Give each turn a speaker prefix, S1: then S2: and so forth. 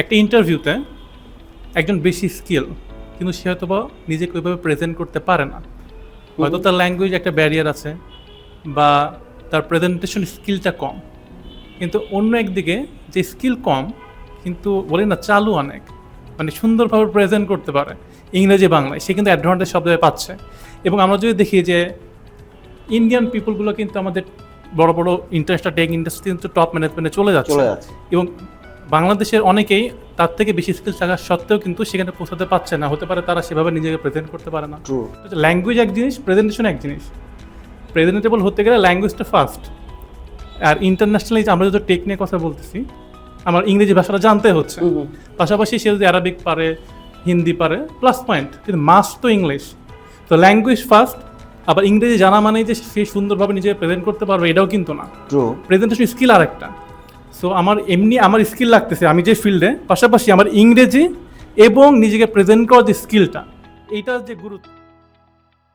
S1: একটা ইন্টারভিউতে একজন বেশি স্কিল কিন্তু সে হয়তো বা নিজেকে ওইভাবে প্রেজেন্ট করতে পারে না, হয়তো তার ল্যাঙ্গুয়েজ একটা ব্যারিয়ার আছে বা তার প্রেজেন্টেশন স্কিলটা কম। কিন্তু অন্য একদিকে যে স্কিল কম কিন্তু বলি না চালু অনেক, মানে সুন্দরভাবে প্রেজেন্ট করতে পারে ইংরেজি বাংলায়, সে কিন্তু অ্যাডভান্টেজ সব জায়গায় পাচ্ছে। এবং আমরা যদি দেখি যে ইন্ডিয়ান পিপলগুলো কিন্তু আমাদের বড় বড় ইন্টারন্যাশনাল টেক ইন্ডাস্ট্রি কিন্তু টপ ম্যানেজমেন্টে চলে যাচ্ছে এবং বাংলাদেশের অনেকেই তার থেকে বেশি স্কিল থাকা সত্ত্বেও কিন্তু সেখানে পৌঁছাতে পারছে না, হতে পারে তারা সেভাবে নিজেকে প্রেজেন্ট করতে পারে না। ল্যাঙ্গুয়েজ এক জিনিস, প্রেজেন্টেশন এক জিনিস। প্রেজেন্টেবল হতে গেলে ল্যাঙ্গুয়েজটা ফার্স্ট, আর ইন্টারন্যাশনালি আমরা যদি টেক নিয়ে কথা বলতেছি আমার ইংরেজি ভাষাটা জানতে হচ্ছে, পাশাপাশি সে যদি অ্যারাবিক পারে হিন্দি পারে প্লাস পয়েন্ট, কিন্তু মাস্ট তো ইংলিশ। তো ল্যাঙ্গুয়েজ ফার্স্ট, আবার ইংরেজি জানা মানেই যে সে সুন্দরভাবে নিজেকে প্রেজেন্ট করতে পারবে এটাও কিন্তু না। প্রেজেন্টেশন স্কিল আর একটা। সো আমার এমনি আমার স্কিল লাগতেছে আমি যে ফিল্ডে, পাশাপাশি আমার ইংরেজি এবং নিজেকে প্রেজেন্ট করার যে স্কিলটা, এইটার যে গুরুত্ব